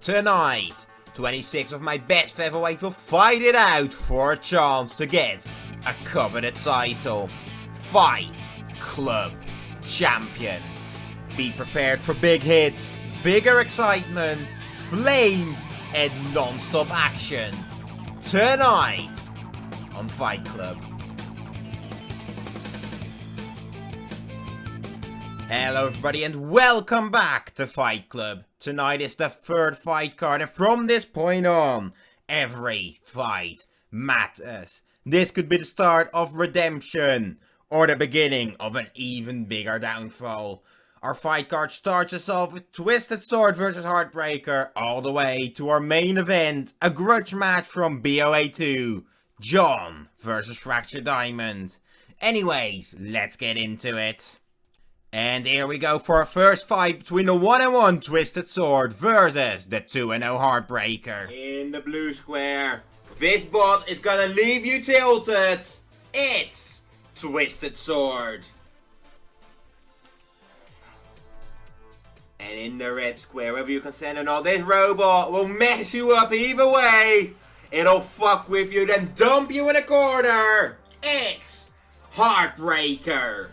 Tonight, 26 of my best featherweights will fight it out for a chance to get a coveted title. Fight Club Champion. Be prepared for big hits, bigger excitement, flames, and non-stop action. Tonight on Fight Club. Hello everybody and welcome back to Fight Club. Tonight is the third fight card and from this point on, every fight matters. This could be the start of redemption or the beginning of an even bigger downfall. Our fight card starts us off with Twisted Sword vs Heartbreaker all the way to our main event, a grudge match from BOA2, John vs Fractured Diamond. Anyways, let's get into it. And here we go for our first fight between the 1-1 Twisted Sword versus the 2-0 Heartbreaker. In the blue square, this bot is gonna leave you tilted. It's Twisted Sword. And in the red square, whether you can send or not, this robot will mess you up either way. It'll fuck with you, then dump you in a corner. It's Heartbreaker.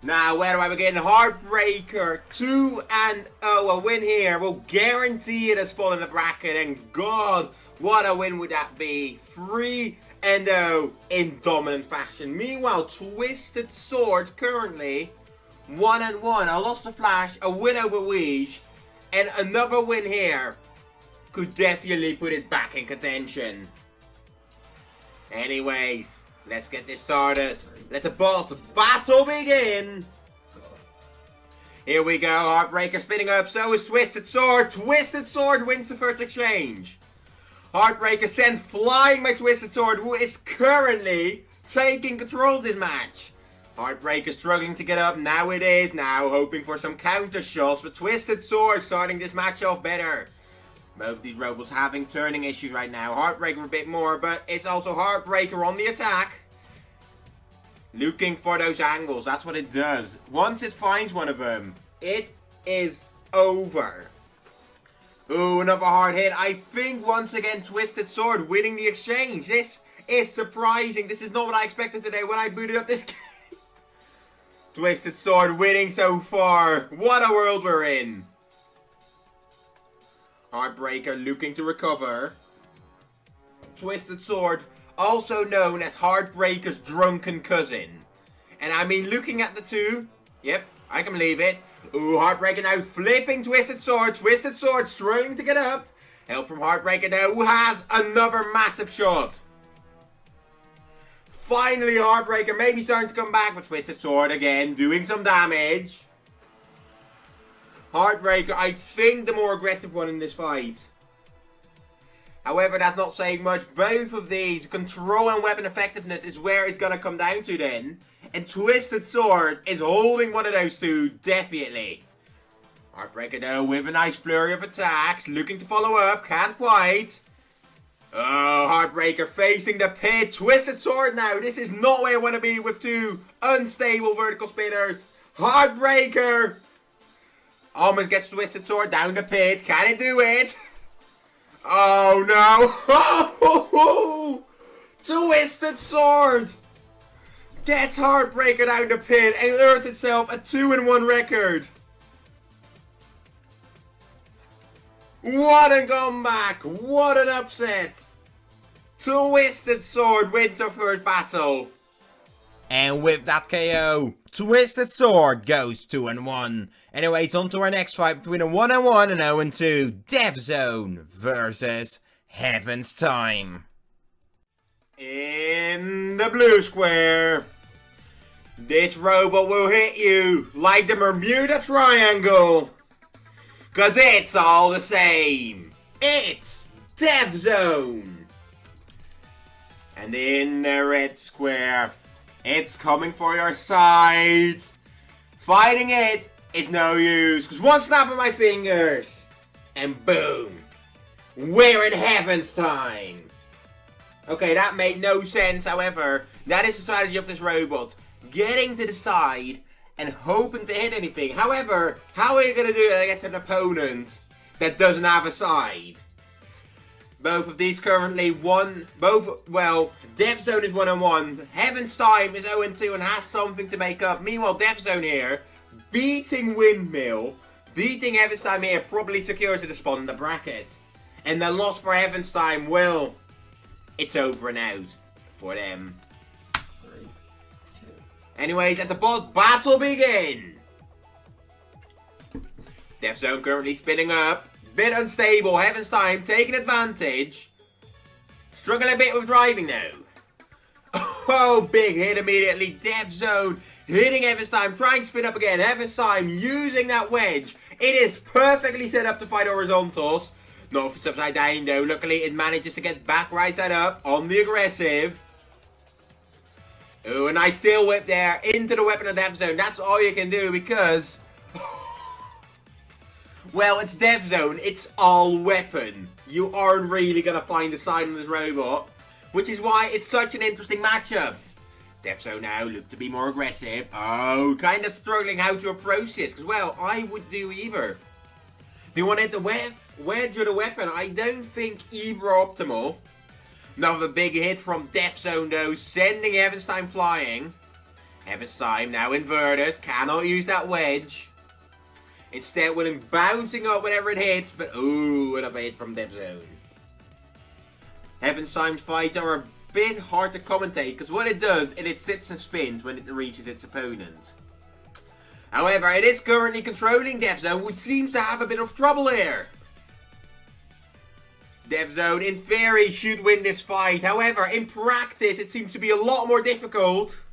Now, where do I begin? Heartbreaker 2-0. A win here will guarantee it a spot in the bracket. And God, what a win would that be? 3-0 in dominant fashion. Meanwhile, Twisted Sword currently 1-1. I lost the Flash, a win over Weege, and another win here could definitely put it back in contention. Anyways, let's get this started. Let the battle begin. Here we go. Heartbreaker spinning up. So is Twisted Sword. Twisted Sword wins the first exchange. Heartbreaker sent flying by Twisted Sword, who is currently taking control of this match. Heartbreaker struggling to get up. Now it is. Now hoping for some counter shots. But Twisted Sword starting this match off better. Both these robots having turning issues right now. Heartbreaker a bit more, but it's also Heartbreaker on the attack. Looking for those angles, that's what it does. Once it finds one of them, it is over. Ooh, another hard hit. I think once again Twisted Sword winning the exchange. This is surprising. This is not what I expected today when I booted up this game. Twisted Sword winning so far. What a world we're in. Heartbreaker looking to recover. Twisted Sword, also known as Heartbreaker's drunken cousin. And I mean, looking at the two, yep, I can believe it. Ooh, Heartbreaker now flipping Twisted Sword. Twisted Sword struggling to get up. Help from Heartbreaker now, who has another massive shot. Finally, Heartbreaker maybe starting to come back, but Twisted Sword again doing some damage. Heartbreaker, I think the more aggressive one in this fight. However, that's not saying much. Both of these, control and weapon effectiveness is where it's going to come down to then. And Twisted Sword is holding one of those two, definitely. Heartbreaker though, with a nice flurry of attacks. Looking to follow up, can't quite. Oh, Heartbreaker facing the pit. Twisted Sword now. This is not where I want to be with two unstable vertical spinners. Heartbreaker almost gets Twisted Sword down the pit. Can it do it? Oh no! Twisted Sword gets Heartbreaker down the pit and earns itself a 2-1 record. What a comeback! What an upset! Twisted Sword wins her first battle. And with that KO, Twisted Sword goes 2-1. Anyways, on to our next fight between a 1-1 and 0-2 Death Zone versus Heaven's Time. In the blue square, this robot will hit you like the Bermuda Triangle, cause it's all the same. It's Death Zone. And in the red square, it's coming for your side. Fighting it is no use, because one snap of my fingers, and boom, we're in Heaven's Time. Okay, that made no sense, however, that is the strategy of this robot. Getting to the side and hoping to hit anything. However, how are you going to do that against an opponent that doesn't have a side. Both of these currently Death Zone is 1-1. Heaven's Time is 0-2 and has something to make up. Meanwhile, Death Zone here, beating Windmill, beating Heaven's Time here, probably secures the spot in the bracket. And the loss for Heaven's Time, well, it's over and out for them. 3, 2. Anyways, let the battle begin. Death Zone currently spinning up. Bit unstable. Heaven's Time taking advantage. Struggling a bit with driving now. Oh, big hit immediately. Death Zone hitting Heaven's Time. Trying to spin up again. Heaven's Time using that wedge. It is perfectly set up to fight horizontals. Not for upside down though. Luckily, it manages to get back right side up on the aggressive. Oh, a nice steel whip there into the weapon of Death Zone. That's all you can do because... well, it's Death Zone. It's all weapon. You aren't really going to find a side on this robot. Which is why it's such an interesting matchup. Death Zone now look to be more aggressive. Oh, kind of struggling how to approach this. Because, well, I would do either. Do you want to hit the wedge or the weapon? I don't think either are optimal. Another big hit from Death Zone though, sending Heaven's Time flying. Heaven's Time now inverted, cannot use that wedge. Instead, with him bouncing up whenever it hits, but ooh, another hit from Death Zone. Heaven's Time's fights are a bit hard to commentate, because what it does is it sits and spins when it reaches its opponent. However, it is currently controlling Death Zone, which seems to have a bit of trouble here. Death Zone, in theory, should win this fight. However, in practice, it seems to be a lot more difficult.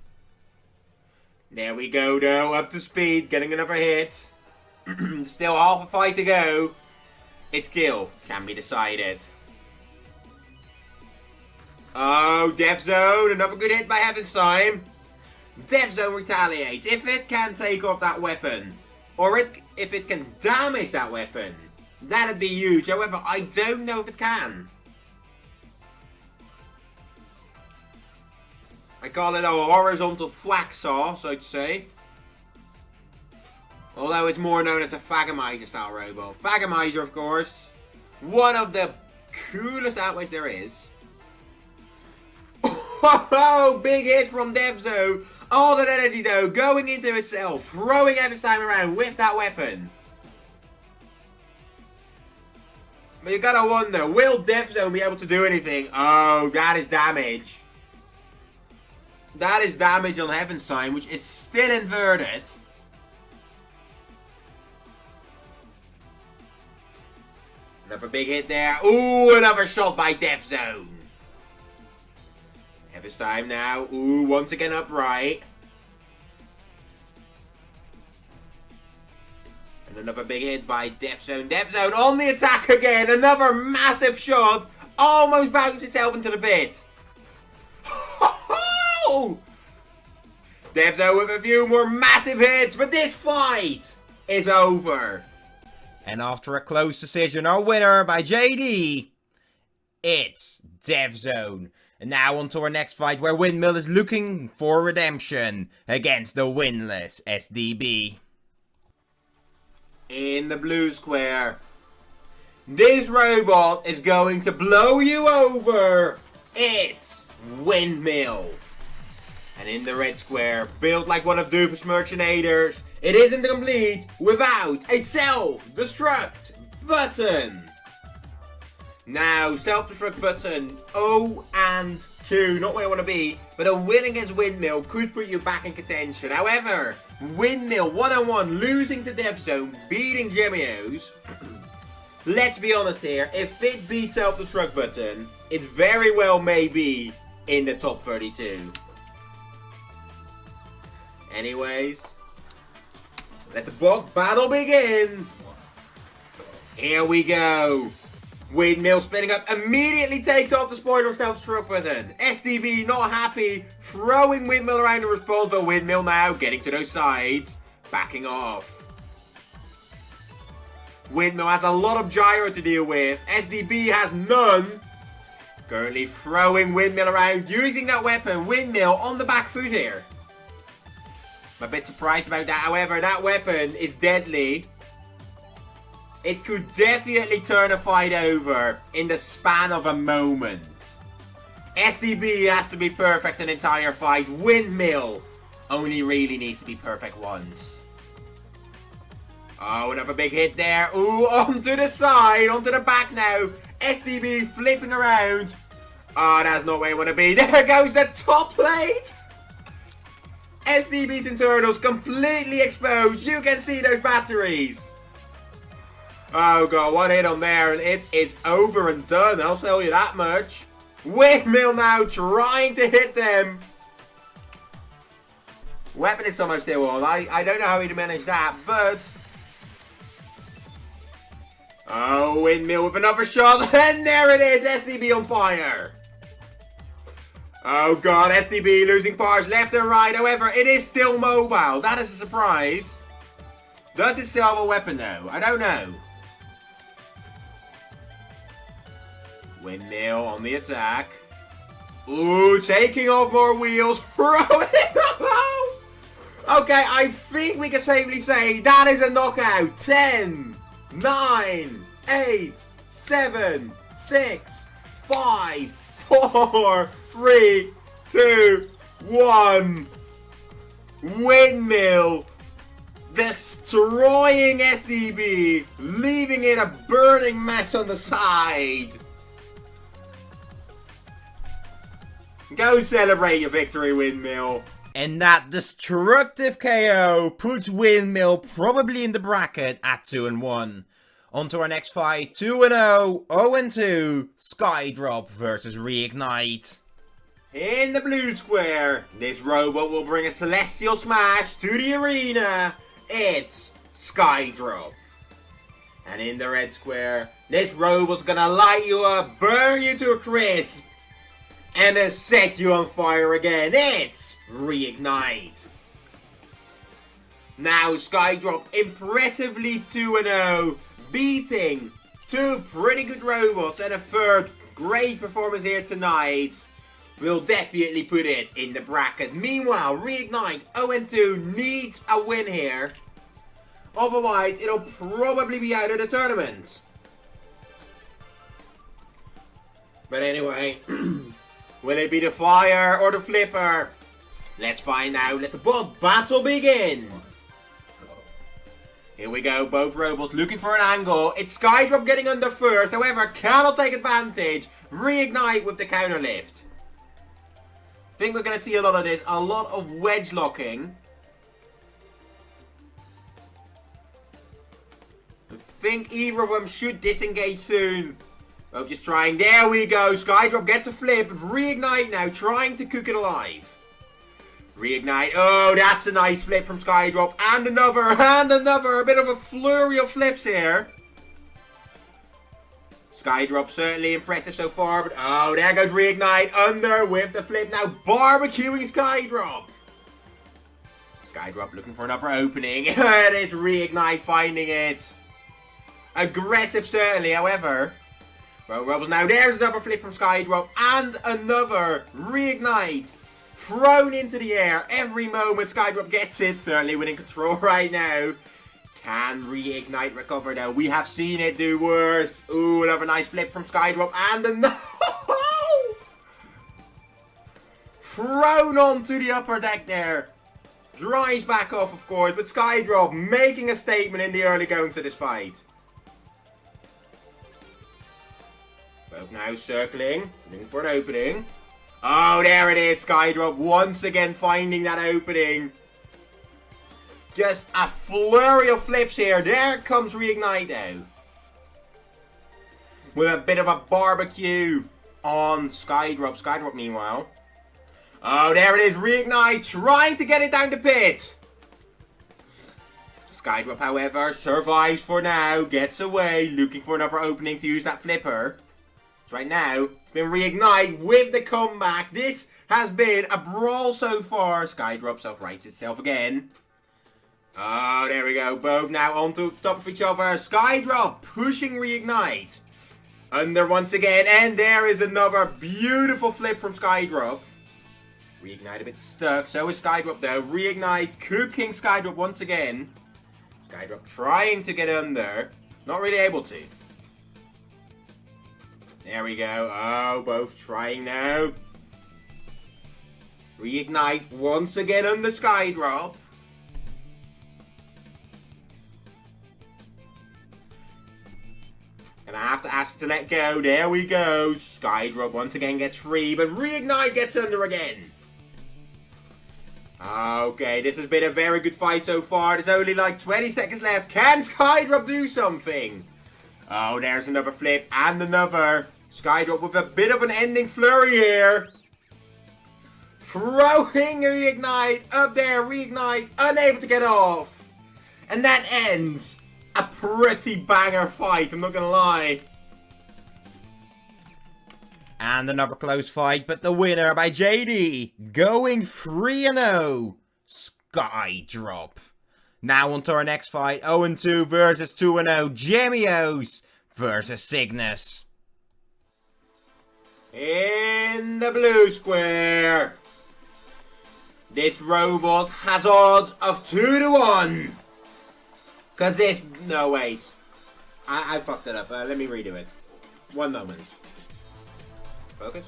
There we go, though. Up to speed. Getting another hit. Still half a fight to go. Its kill can be decided. Oh, Death Zone. Another good hit by Heaven's Time. Death Zone retaliates. If it can take off that weapon, or if it can damage that weapon, that'd be huge. However, I don't know if it can. I call it a horizontal thwack saw, so to say. Although it's more known as a Fagamizer style robot. Fagamizer, of course, one of the coolest outways there is. Oh, big hit from Death Zone. All that energy though, going into itself, throwing Heaven's Time around with that weapon. But you gotta wonder, will Death Zone be able to do anything? Oh, that is damage. That is damage on Heaven's Time, which is still inverted. Another big hit there. Ooh, another shot by Death Zone. Heaven's Time now. Ooh, once again upright. And another big hit by Death Zone. Death Zone on the attack again. Another massive shot. Almost bounced itself into the pit. Death Zone with a few more massive hits. But this fight is over. And after a close decision, our winner by JD, it's Death Zone. And now on to our next fight where Windmill is looking for redemption against the winless SDB. In the blue square, this robot is going to blow you over. It's Windmill. And in the red square, built like one of Doofus Mercenators, it isn't complete without a self-destruct button. Now, self-destruct button 0 and 2, not where I want to be, but a win against Windmill could put you back in contention. However, Windmill 1-on-1 losing to Death Zone, beating Gemios. Let's be honest here, if it beats self-destruct button, it very well may be in the top 32. Anyways, let the battle begin. Here we go. Windmill spinning up, immediately takes off the spoiler self-destruct button. SDB not happy, throwing Windmill around in response, but Windmill now getting to those sides, backing off. Windmill has a lot of gyro to deal with, SDB has none. Currently throwing Windmill around, using that weapon. Windmill on the back foot here. I'm a bit surprised about that, however, that weapon is deadly. It could definitely turn a fight over in the span of a moment. SDB has to be perfect an entire fight. Windmill only really needs to be perfect once. Oh, another big hit there. Ooh, onto the side, onto the back now. SDB flipping around. Oh, that's not where you want to be. There goes the top plate. SDB's internals completely exposed. You can see those batteries. Oh god, one hit on there and it is over and done, I'll tell you that much. Windmill now trying to hit them. Weapon is almost still on. I don't know how he managed that, but... Oh, Windmill with another shot, and there it is, SDB on fire. Oh god, SDB losing parts left and right, however, it is still mobile. That is a surprise. Does it still have a weapon though? I don't know. Windmill on the attack. Ooh, taking off more wheels. Okay, I think we can safely say that is a knockout. 10, 9, 8, 7, 6, 5, 4, 3, 2, 1. Windmill destroying SDB, leaving it a burning mess on the side. Go celebrate your victory, Windmill. And that destructive KO puts Windmill probably in the bracket at 2-1. On to our next fight, 2-0, 0-2, Skydrop versus Reignite. In the blue square, this robot will bring a celestial smash to the arena. It's Skydrop. And in the red square, this robot's gonna light you up, burn you to a crisp, and then set you on fire again. It's Reignite. Now Skydrop impressively 2-0, beating two pretty good robots and a third great performance here tonight. Will definitely put it in the bracket. Meanwhile, Reignite 0-2 needs a win here. Otherwise, it'll probably be out of the tournament. But anyway, will it be the fire or the flipper? Let's find out. Let the battle begin. Here we go. Both robots looking for an angle. It's Skydrop getting under first. However, cannot take advantage. Reignite with the counter lift. I think we're going to see a lot of this. A lot of wedge locking. I think either of them should disengage soon. Both just trying. There we go. Skydrop gets a flip. Reignite now trying to cook it alive. Reignite. Oh, that's a nice flip from Skydrop. And another. And another. A bit of a flurry of flips here. Skydrop certainly impressive so far. But oh, there goes Reignite. Under with the flip. Now barbecuing Skydrop. Skydrop looking for another opening. And it's Reignite finding it. Aggressive certainly, however. Well, Rebels now. There's another flip from Skydrop. And another Reignite. Thrown into the air every moment Skydrop gets it. Certainly winning control right now. Can Reignite recover though? We have seen it do worse. Ooh, another nice flip from Skydrop. And another... Thrown onto the upper deck there. Drives back off, of course. But Skydrop making a statement in the early going to this fight. Both now circling. Looking for an opening. Oh, there it is. Skydrop once again finding that opening. Just a flurry of flips here. There comes Reignite now. With a bit of a barbecue on Skydrop. Skydrop meanwhile. Oh, there it is. Reignite trying to get it down the pit. Skydrop, however, survives for now. Gets away. Looking for another opening to use that flipper. Right now, it's been Reignite with the comeback. This has been a brawl so far. Skydrop self-rights itself again. Oh, there we go. Both now onto top of each other. Skydrop pushing Reignite. Under once again. And there is another beautiful flip from Skydrop. Reignite a bit stuck. So is Skydrop though. Reignite cooking Skydrop once again. Skydrop trying to get under. Not really able to. There we go. Oh, both trying now. Reignite once again on the Sky Drop. And I have to ask to let go. There we go. Sky Drop once again gets free, but Reignite gets under again. Okay, this has been a very good fight so far. There's only like 20 seconds left. Can Skydrop do something? Oh, there's another flip and another. Skydrop with a bit of an ending flurry here. Throwing Reignite up there. Reignite unable to get off. And that ends a pretty banger fight, I'm not going to lie. And another close fight, but the winner by JD, going 3-0, Skydrop. Now on to our next fight, 0-2 versus 2-0, Gemios versus Cygnus. In the blue square, this robot has odds of 2-1. Cause this, no wait, I fucked it up, let me redo it. One moment. Focus.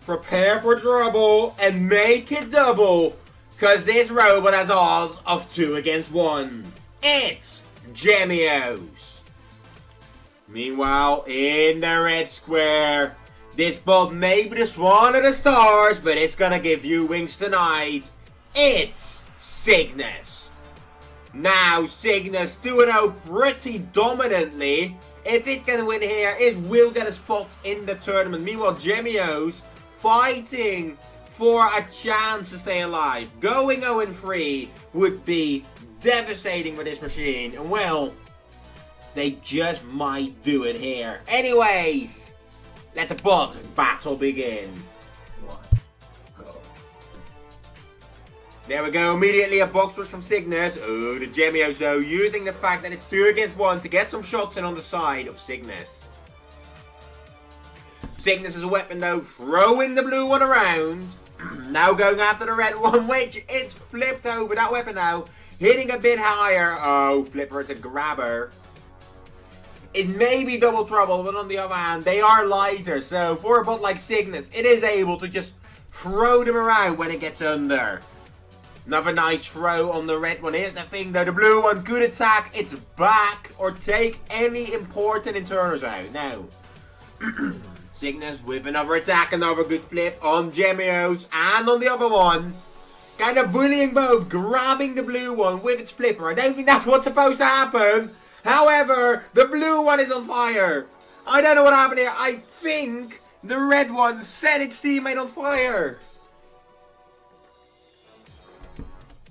Prepare for trouble and make it double, cause this robot has odds of 2 against 1. It's Gemios. Meanwhile, in the red square, this bot may be the swan of the stars, but it's gonna give you wings tonight. It's Cygnus. Now, Cygnus 2-0 pretty dominantly. If it can win here, it will get a spot in the tournament. Meanwhile, Gemios fighting for a chance to stay alive. Going 0-3 would be devastating for this machine. And well, they just might do it here. Anyways, let the bot battle begin. There we go, immediately a box rush from Cygnus. Oh, the Gemios though, using the fact that it's 2 against 1 to get some shots in on the side of Cygnus. Cygnus is a weapon though, throwing the blue one around. Now going after the red one, which it's flipped over, that weapon now. Hitting a bit higher. Oh, flipper to grabber. It may be double trouble, but on the other hand, they are lighter. So for a bot like Cygnus, it is able to just throw them around when it gets under. Another nice throw on the red one. Here's the thing though, the blue one could attack its back or take any important internals out. Now, Cygnus with another attack, another good flip on Gemios and on the other one. Kind of bullying both, grabbing the blue one with its flipper. I don't think that's what's supposed to happen. However, the blue one is on fire. I don't know what happened here. I think the red one set its teammate on fire.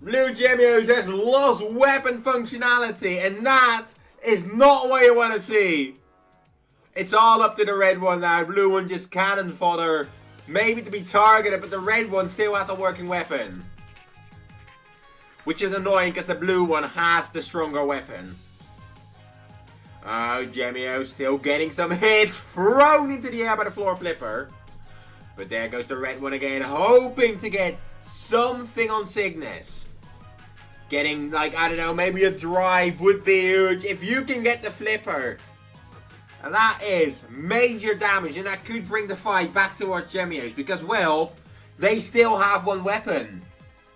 Blue Gemios has lost weapon functionality, and that is not what you want to see. It's all up to the red one now. Blue one just cannon fodder. Maybe to be targeted, but the red one still has a working weapon. Which is annoying because the blue one has the stronger weapon. Oh, Gemios still getting some hits. Thrown into the air by the floor flipper. But there goes the red one again, hoping to get something on Cygnus. Getting, like, I don't know, maybe a drive would be huge if you can get the flipper. And that is major damage, and that could bring the fight back towards Gemios. Because, well, they still have one weapon.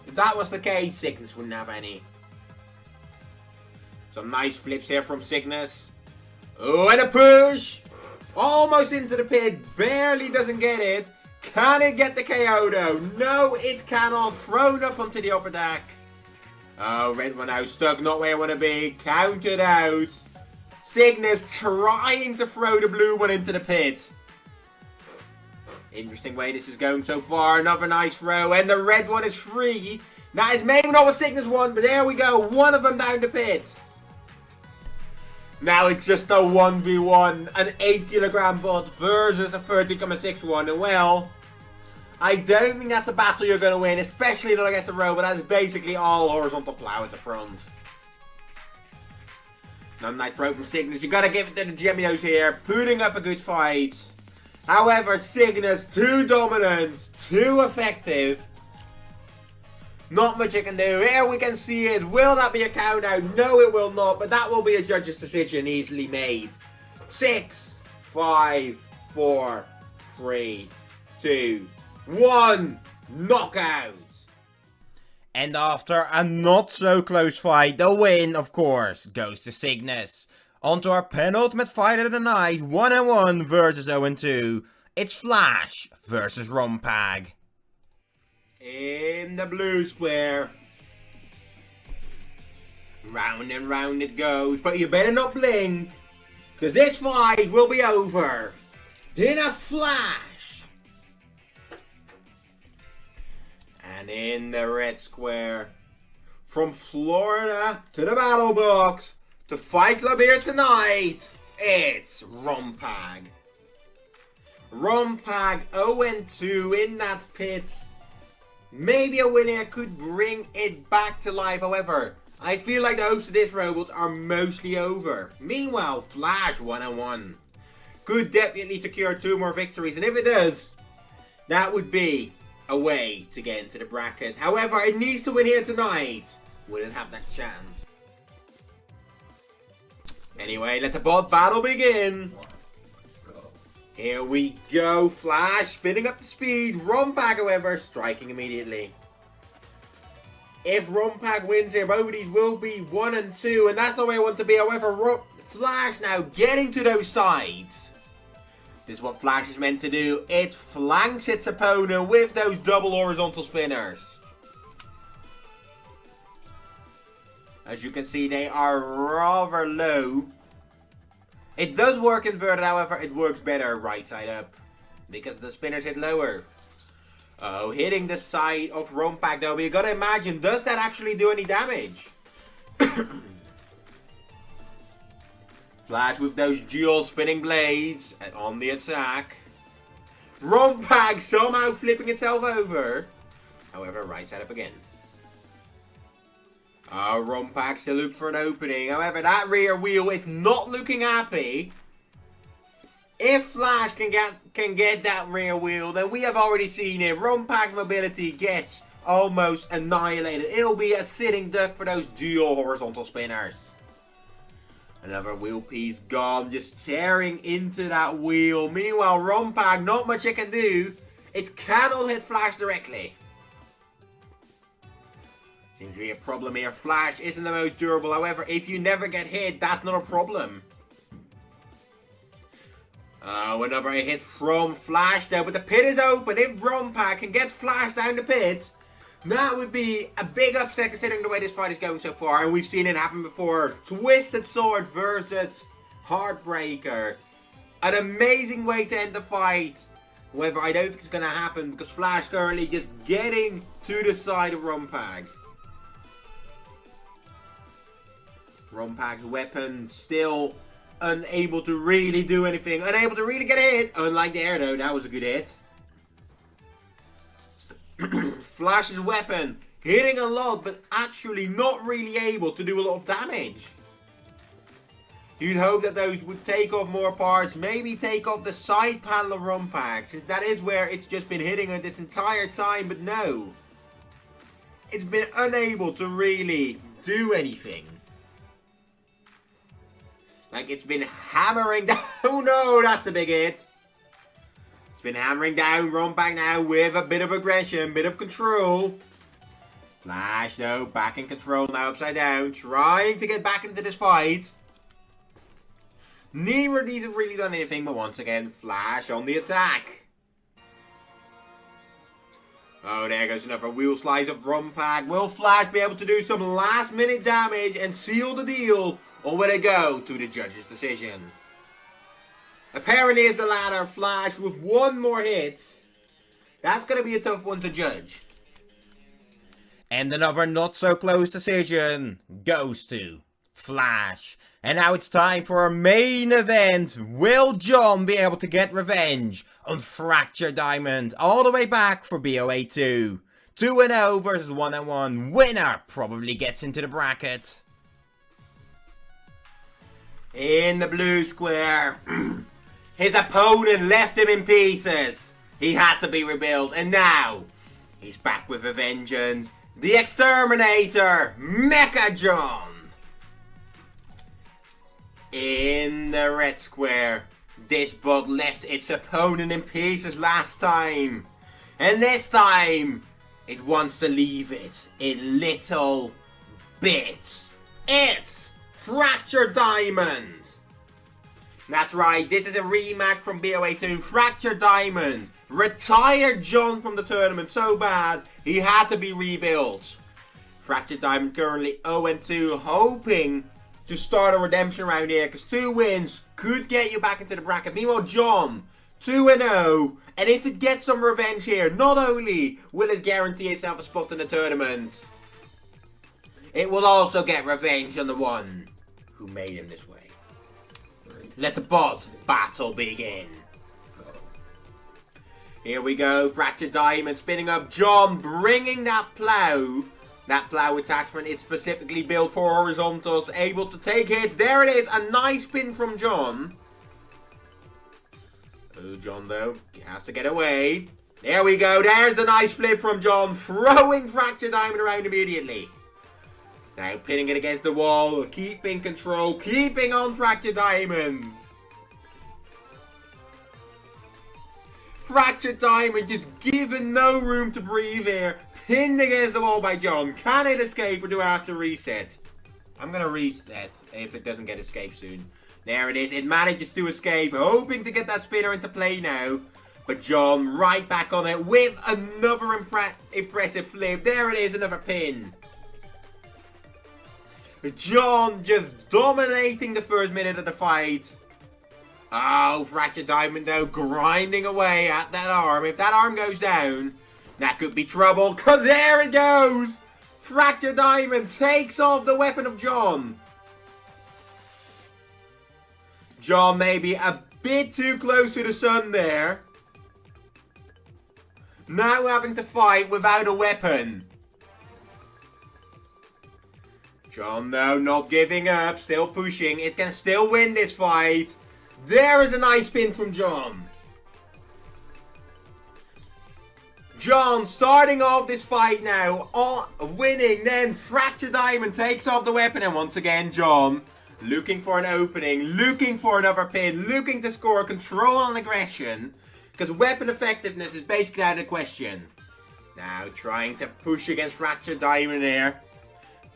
If that was the case, Cygnus wouldn't have any. Some nice flips here from Cygnus. Oh, and a push! Almost into the pit, barely doesn't get it. Can it get the KO though? No, it cannot. Thrown up onto the upper deck. Oh, red one now stuck, not where I want to be. Counted out. Cygnus trying to throw the blue one into the pit. Interesting way this is going so far. Another nice throw, and the red one is free. That is maybe not what Cygnus won, but there we go. One of them down the pit. Now it's just a 1v1, an 8kg bot versus a 30.6 one, and well, I don't think that's a battle you're going to win, especially not against a robot. That is basically all horizontal plow at the front. Another nice throw from Cygnus. You got to give it to the Gemios here, putting up a good fight. However, Cygnus too dominant, too effective. Not much I can do. Here we can see it. Will that be a count out? No, it will not. But that will be a judge's decision easily made. 6, 5, 4, 3, 2, 1. Knockout. And after a not so close fight, the win, of course, goes to Cygnus. On to our penultimate fight of the night, 1-1 versus 0-2. It's Flash versus Rompag. In the blue square. Round and round it goes, but you better not blink, because this fight will be over in a flash. And in the red square, from Florida to the battle box to Fight Club here tonight, it's Rompag. Rompag 0-2 in that pit. Maybe a winner could bring it back to life. However, I feel like the hopes of this robot are mostly over. Meanwhile, Flash 1-1 could definitely secure 2 more victories, and if it does, that would be a way to get into the bracket. However, it needs to win here tonight. Will it have that chance? Anyway, let the bot battle begin. Here we go. Flash spinning up the speed. Rompag, however, striking immediately. If Rompag wins here, both of these will be 1-2, and that's not where I want to be. However, Flash now getting to those sides. This is what Flash is meant to do. It flanks its opponent with those double horizontal spinners. As you can see, they are rather low. It does work inverted, however, it works better right side up, because the spinners hit lower. Oh, hitting the side of Rompag though, but you gotta imagine, does that actually do any damage? Flash with those dual spinning blades and on the attack. Rompag somehow flipping itself over. However, right side up again. Rompag still looked for an opening. However, that rear wheel is not looking happy. If Flash can get that rear wheel, then we have already seen it. Rompag's mobility gets almost annihilated. It'll be a sitting duck for those dual horizontal spinners. Another wheel piece gone, just tearing into that wheel. Meanwhile, Rompag, not much it can do. It cannot hit Flash directly. Seems to be a problem here. Flash isn't the most durable. However, if you never get hit, that's not a problem. Another hit from Flash there, but the pit is open. If Rompag can get Flash down the pit, that would be a big upset considering the way this fight is going so far. And we've seen it happen before. Twisted Sword versus Heartbreaker. An amazing way to end the fight. However, I don't think it's going to happen because Flash currently just getting to the side of Rompag. Rompag's weapon still unable to really do anything. Unable to really get a hit. Unlike the air though, that was a good hit. Flash's weapon hitting a lot, but actually not really able to do a lot of damage. You'd hope that those would take off more parts. Maybe take off the side panel of Rompag, since that is where it's just been hitting it this entire time. But no. It's been unable to really do anything. Like, it's been hammering down. Oh no, that's a big hit. It's been hammering down Rompag now with a bit of aggression, bit of control. Flash, though, back in control now, upside down. Trying to get back into this fight. Neither of these have really done anything, but once again, Flash on the attack. Oh, there goes another wheel slice of Rompag. Will Flash be able to do some last minute damage and seal the deal? Or will it go to the judge's decision? Apparently it's the latter. Flash with one more hit. That's going to be a tough one to judge. And another not so close decision goes to Flash. And now it's time for our main event. Will John be able to get revenge on Fractured Diamond all the way back for BOA2? 2-0 versus 1-1. Winner probably gets into the bracket. In the blue square, his opponent left him in pieces. He had to be rebuilt, and now he's back with a vengeance. The Exterminator, Mecha John. In the red square, this bug left its opponent in pieces last time. And this time, it wants to leave it in little bits. It's Fractured Diamond. That's right, this is a rematch from BOA 2. Fractured Diamond retired John from the tournament so bad, he had to be rebuilt. Fractured Diamond currently 0-2, hoping to start a redemption round here, because 2 wins could get you back into the bracket. Meanwhile, John, 2-0, and if it gets some revenge here, not only will it guarantee itself a spot in the tournament, it will also get revenge on the one who made him this way. Let the bot battle begin. Here we go, Fractured Diamond spinning up John, bringing that plow. That plow attachment is specifically built for horizontals, able to take hits. There it is, a nice spin from John. Oh, John though, he has to get away. There we go, there's a nice flip from John, throwing Fractured Diamond around immediately. Now pinning it against the wall, keeping control, keeping on Fractured Diamond. Fractured Diamond just given no room to breathe here. Pinned against the wall by John. Can it escape or do I have to reset? I'm going to reset if it doesn't get escape soon. There it is. It manages to escape. Hoping to get that spinner into play now. But John right back on it with another impressive flip. There it is. Another pin. John just dominating the first minute of the fight. Oh, Fractured Diamond though grinding away at that arm. If that arm goes down, that could be trouble, because there it goes! Fractured Diamond takes off the weapon of John. John maybe a bit too close to the sun there. Now having to fight without a weapon. John though not giving up, still pushing. It can still win this fight. There is a nice pin from John. John starting off this fight now, winning, then Fractured Diamond takes off the weapon, and once again John looking for an opening, looking for another pin, looking to score control and aggression, because weapon effectiveness is basically out of the question. Now trying to push against Fractured Diamond here,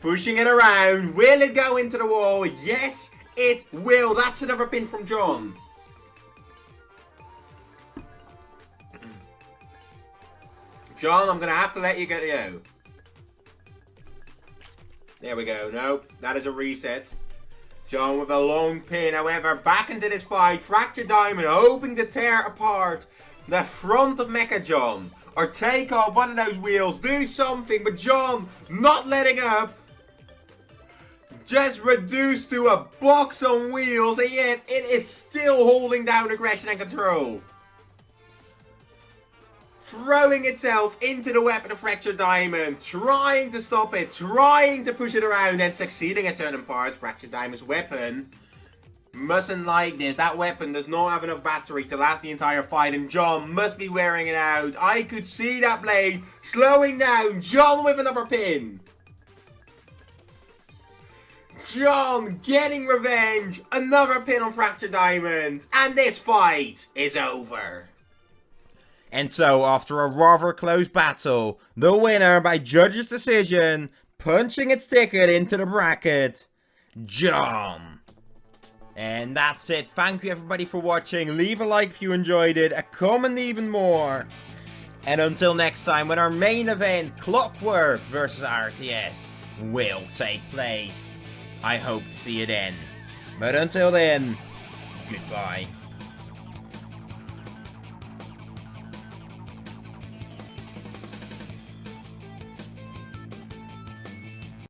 pushing it around, will it go into the wall? Yes, it will. That's another pin from John. John, I'm going to have to let you go. There we go. Nope. That is a reset. John with a long pin. However, back into this fight. Fractured Diamond hoping to tear apart the front of Mecha John. Or take off one of those wheels. Do something. But John not letting up. Just reduced to a box on wheels. And yet it is still holding down aggression and control. Throwing itself into the weapon of Fractured Diamond, trying to stop it, trying to push it around, and succeeding at certain parts. Fractured Diamond's weapon mustn't like this. That weapon does not have enough battery to last the entire fight, and John must be wearing it out. I could see that blade slowing down. John with another pin. John getting revenge. Another pin on Fractured Diamond, and this fight is over. And so, after a rather close battle, the winner by judge's decision, punching its ticket into the bracket, John. And that's it. Thank you everybody for watching. Leave a like if you enjoyed it, a comment even more. And until next time, when our main event, Clockwork versus RTS, will take place. I hope to see you then. But until then, goodbye.